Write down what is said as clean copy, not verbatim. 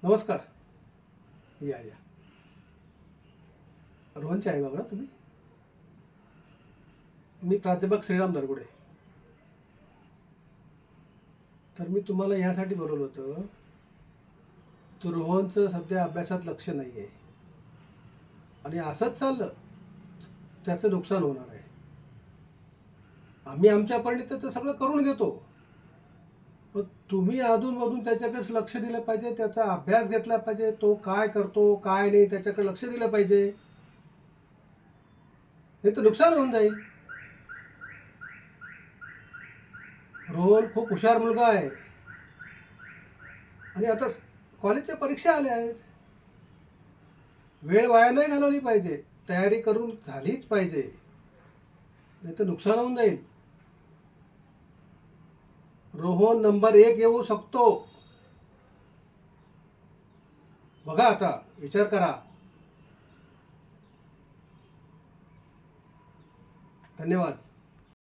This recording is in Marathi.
नमस्कार. या रोहनचे आई बाबा ना तुम्ही? मी प्राध्यापक श्रीराम नरगुडे. तर मी तुम्हाला यासाठी बोलवलं होतं, तर रोहनचं सध्या अभ्यासात लक्ष नाही आहे आणि असंच चाललं त्याचं नुकसान होणार आहे. आम्ही आमच्या परीने त्याचं सगळं करून घेतो, पण तुम्ही अधूनमधून त्याच्याकडेच लक्ष दिलं पाहिजे, त्याचा अभ्यास घेतला पाहिजे, तो काय करतो काय नाही त्याच्याकडे लक्ष दिलं पाहिजे. हे तर नुकसान होऊन जाईल. रोहन खूप हुशार मुलगा आहे आणि आता कॉलेजच्या परीक्षा आल्या आहेत. वेळ वाया नाही घालवली पाहिजे, तयारी करून झालीच पाहिजे, नाही तर नुकसान होऊन जाईल. रोहन नंबर 1 येऊ शकतो. बघा आता, विचार करा. धन्यवाद.